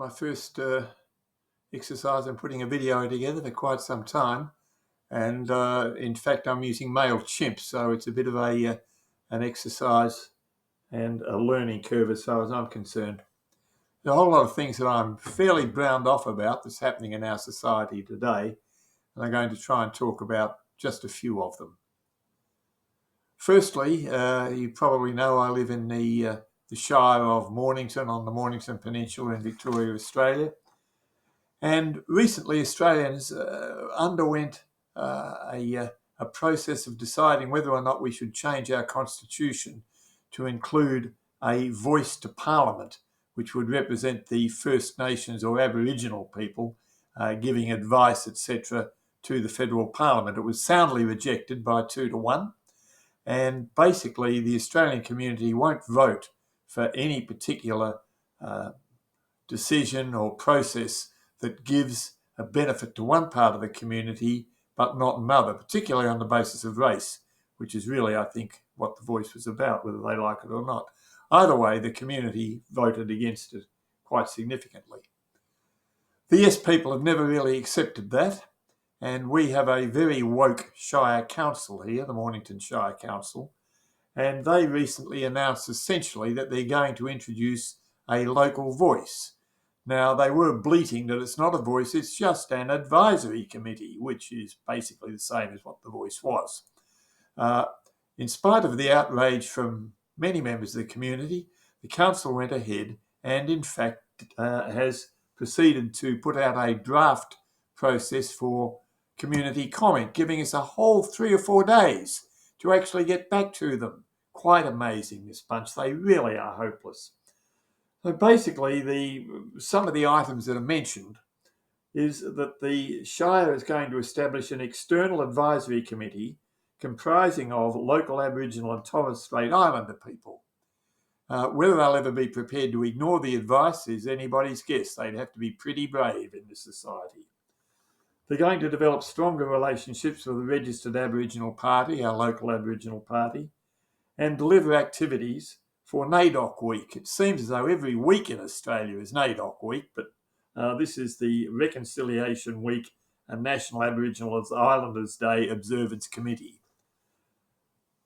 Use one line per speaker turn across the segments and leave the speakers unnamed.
my first exercise in putting a video together for quite some time, and in fact I'm using Clipchamp, so it's a bit of an exercise and a learning curve as far as I'm concerned. There are a whole lot of things that I'm fairly browned off about that's happening in our society today, and I'm going to try and talk about just a few of them. Firstly, you probably know I live in the Shire of Mornington on the Mornington Peninsula in Victoria, Australia. And recently Australians underwent a process of deciding whether or not we should change our constitution to include a voice to Parliament, which would represent the First Nations or Aboriginal people giving advice, etc., to the federal Parliament. It was soundly rejected by 2-1. And basically, the Australian community won't vote for any particular decision or process that gives a benefit to one part of the community but not another, particularly on the basis of race, which is really, I think, what the voice was about, whether they like it or not. Either way, the community voted against it quite significantly. The Yes people have never really accepted that, and we have a very woke Shire Council here, the Mornington Shire Council, and they recently announced essentially that they're going to introduce a local voice. Now, they were bleating that it's not a voice, it's just an advisory committee, which is basically the same as what the voice was. In spite of the outrage from many members of the community, the council went ahead and, in fact, has proceeded to put out a draft process for community comment, giving us a whole 3 or 4 days to actually get back to them. Quite amazing, this bunch. They really are hopeless. So basically, some of the items that are mentioned is that the Shire is going to establish an external advisory committee comprising of local Aboriginal and Torres Strait Islander people. Whether they'll ever be prepared to ignore the advice is anybody's guess. They'd have to be pretty brave in this society. They're going to develop stronger relationships with the registered Aboriginal party, our local Aboriginal party, and deliver activities for NAIDOC Week. It seems as though every week in Australia is NAIDOC Week, but this is the Reconciliation Week and National Aboriginal Islanders Day Observance Committee.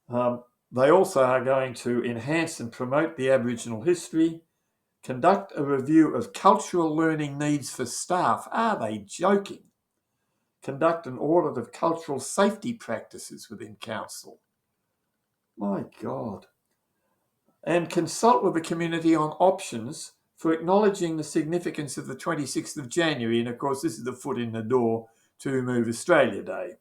They also are going to enhance and promote the Aboriginal history, conduct a review of cultural learning needs for staff. Are they joking? Conduct an audit of cultural safety practices within council. My God. And consult with the community on options for acknowledging the significance of the 26th of January. And of course, this is the foot in the door to Move Australia Day.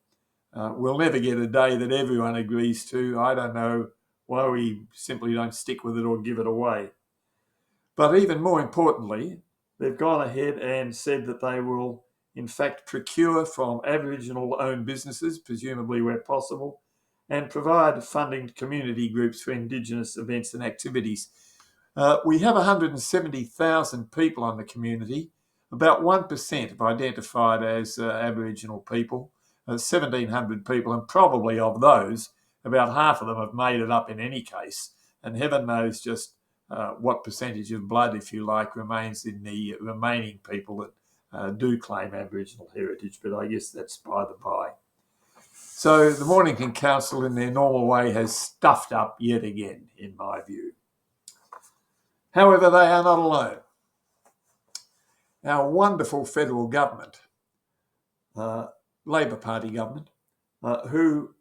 We'll never get a day that everyone agrees to. I don't know why we simply don't stick with it or give it away. But even more importantly, they've gone ahead and said that they will, in fact, procure from Aboriginal-owned businesses, presumably where possible, and provide funding to community groups for Indigenous events and activities. We have 170,000 people on the community. About 1% have identified as Aboriginal people, 1,700 people, and probably of those, about half of them have made it up in any case. And heaven knows just what percentage of blood, if you like, remains in the remaining people that do claim Aboriginal heritage, but I guess that's by the by. So the Mornington Council, in their normal way, has stuffed up yet again, in my view. However, they are not alone. Our wonderful federal government, Labor Party government, who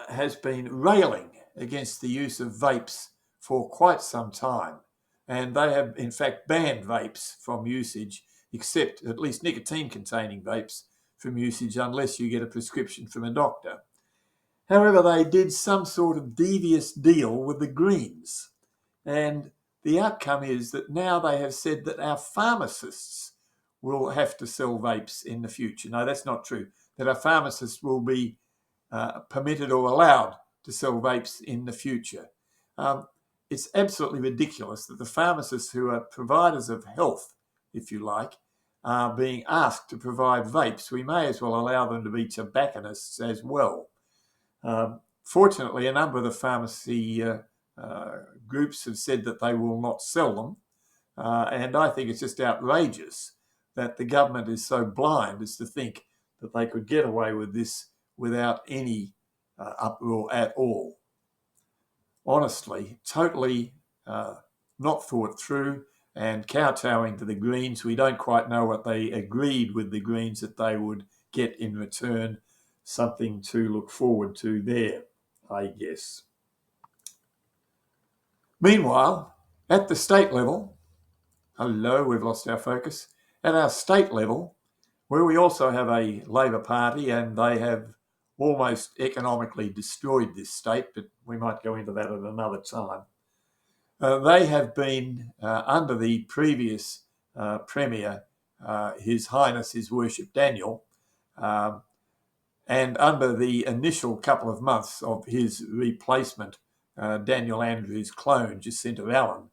has been railing against the use of vapes for quite some time, and they have in fact banned vapes from usage, except at least nicotine-containing vapes from usage unless you get a prescription from a doctor. However, they did some sort of devious deal with the Greens, and the outcome is that now they have said that our pharmacists will have to sell vapes in the future. No, that's not true. That our pharmacists will be permitted or allowed to sell vapes in the future. It's absolutely ridiculous that the pharmacists, who are providers of health, if you like, are being asked to provide vapes. We may as well allow them to be tobacconists as well. Fortunately, a number of the pharmacy groups have said that they will not sell them. And I think it's just outrageous that the government is so blind as to think that they could get away with this without any uproar at all. Honestly, totally not thought through and kowtowing to the Greens. We don't quite know what they agreed with the Greens that they would get in return. Something to look forward to there, I guess. Meanwhile, at the state level, hello, we've lost our focus. At our state level, where we also have a Labor Party and they have almost economically destroyed this state, but we might go into that at another time. They have been, under the previous Premier, His Highness, His Worship Daniel, and under the initial couple of months of his replacement, Daniel Andrews' clone, Jacinta Allen,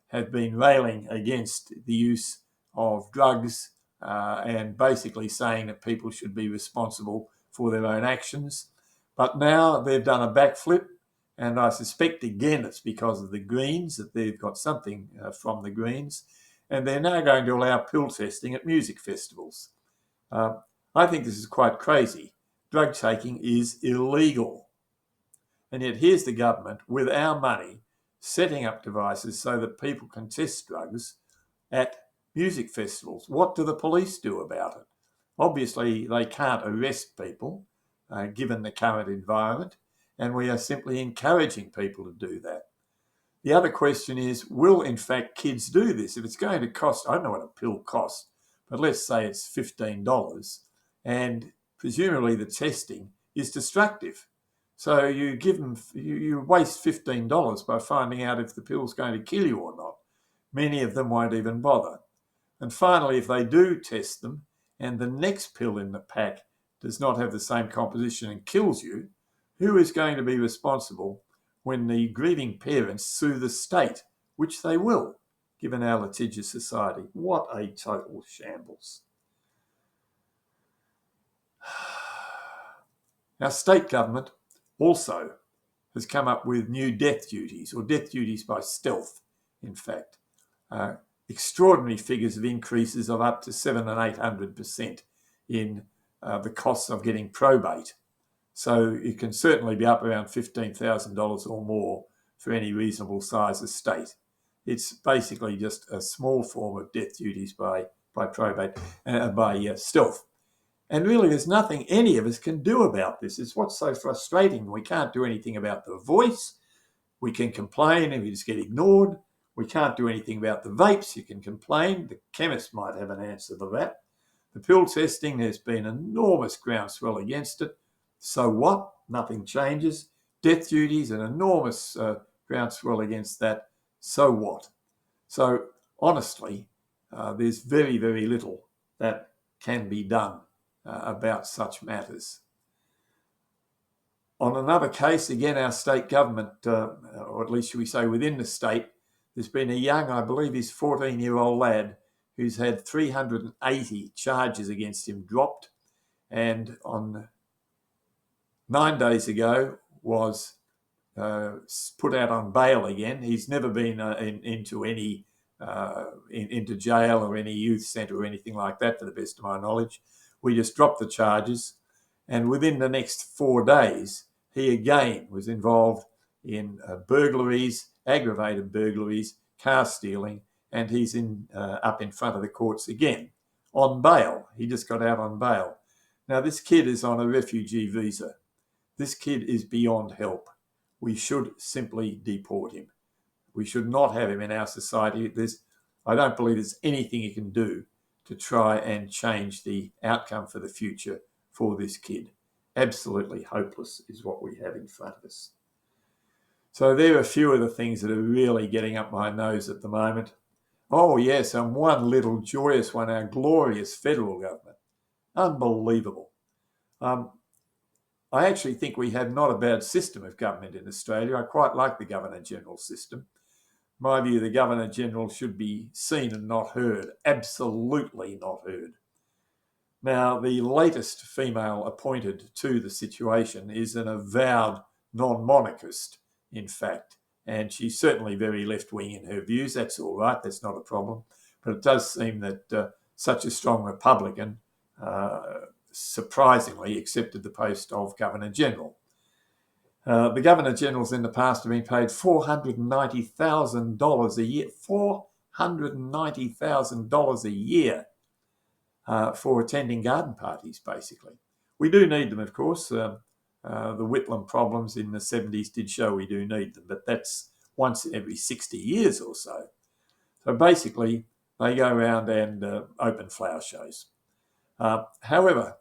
have been railing against the use of drugs and basically saying that people should be responsible for their own actions. But now they've done a backflip, and I suspect again it's because of the Greens, that they've got something from the Greens, and they're now going to allow pill testing at music festivals. I think this is quite crazy. Drug taking is illegal. And yet here's the government with our money setting up devices so that people can test drugs at music festivals. What do the police do about it? Obviously, they can't arrest people given the current environment, and we are simply encouraging people to do that. The other question is, will in fact kids do this? If it's going to cost, I don't know what a pill costs, but let's say it's $15, and presumably the testing is destructive. So you give them, you waste $15 by finding out if the pill's going to kill you or not. Many of them won't even bother. And finally, if they do test them and the next pill in the pack does not have the same composition and kills you, who is going to be responsible when the grieving parents sue the state, which they will, given our litigious society? What a total shambles. Our state government also has come up with new death duties, or death duties by stealth, in fact. Extraordinary figures of increases of up to 700 and 800% in the costs of getting probate. So it can certainly be up around $15,000 or more for any reasonable size estate. It's basically just a small form of death duties by probate, by stealth. And really, there's nothing any of us can do about this. It's what's so frustrating. We can't do anything about the voice. We can complain and we just get ignored. We can't do anything about the vapes. You can complain. The chemist might have an answer to that. The pill testing, there's been enormous groundswell against it. So what? Nothing changes. Death duties, an enormous groundswell against that. So what? So honestly, there's very, very little that can be done about such matters. On another case, again, our state government, or at least should we say within the state, there's been a young, I believe he's 14-year-old lad who's had 380 charges against him dropped, and on 9 days ago was put out on bail again. He's never been into any into jail or any youth centre or anything like that, to the best of my knowledge. We just dropped the charges, and within the next 4 days, he again was involved in burglaries, aggravated burglaries, car stealing, and he's up in front of the courts again on bail. He just got out on bail. Now, this kid is on a refugee visa. This kid is beyond help. We should simply deport him. We should not have him in our society. I don't believe there's anything you can do to try and change the outcome for the future for this kid. Absolutely hopeless is what we have in front of us. So there are a few of the things that are really getting up my nose at the moment. Oh yes, and one little joyous one, our glorious federal government. Unbelievable. I actually think we have not a bad system of government in Australia. I quite like the Governor-General system. In my view, the Governor-General should be seen and not heard. Absolutely not heard. Now, the latest female appointed to the situation is an avowed non-monarchist, in fact, and she's certainly very left-wing in her views. That's all right, that's not a problem. But it does seem that such a strong Republican surprisingly accepted the post of Governor-General. The Governor-Generals in the past have been paid $490,000 a year. $490,000 a year for attending garden parties, basically. We do need them, of course. The Whitlam problems in the 70s did show we do need them, but that's once in every 60 years or so. So basically, they go around and open flower shows. However,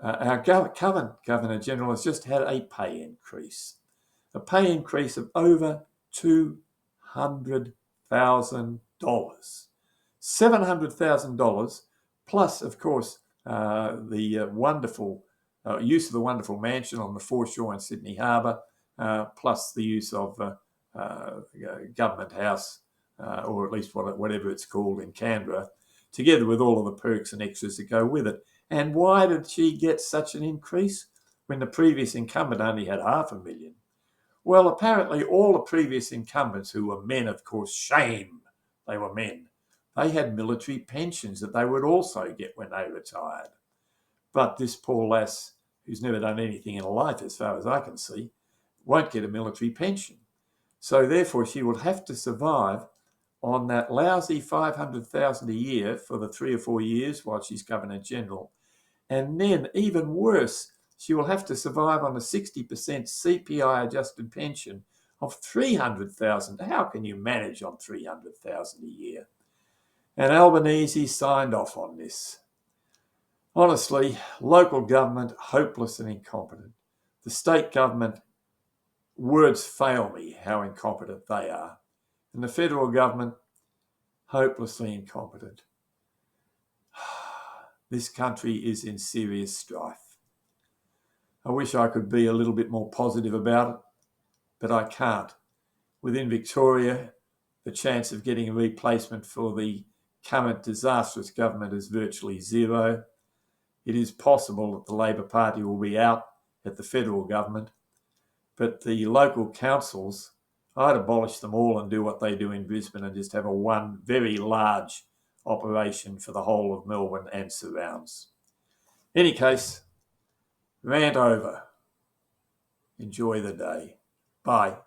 our current Governor-General has just had a pay increase of over $200,000. $700,000 plus, of course, the wonderful use of the wonderful mansion on the foreshore in Sydney Harbour, plus the use of Government House, or at least whatever it's called in Canberra, together with all of the perks and extras that go with it. And why did she get such an increase when the previous incumbent only had $500,000? Well, apparently all the previous incumbents, who were men, of course, shame, they were men, they had military pensions that they would also get when they retired. But this poor lass, who's never done anything in her life, as far as I can see, won't get a military pension. So therefore she will have to survive on that lousy $500,000 a year for the 3 or 4 years while she's Governor-General. And then, even worse, she will have to survive on a 60% CPI-adjusted pension of $300,000. How can you manage on $300,000 a year? And Albanese signed off on this. Honestly, local government, hopeless and incompetent. The state government, words fail me how incompetent they are. And the federal government, hopelessly incompetent. This country is in serious strife. I wish I could be a little bit more positive about it, but I can't. Within Victoria, the chance of getting a replacement for the current disastrous government is virtually zero. It is possible that the Labor Party will be out at the federal government, but the local councils, I'd abolish them all and do what they do in Brisbane and just have one very large operation for the whole of Melbourne and surrounds. In any case, rant over. Enjoy the day. Bye.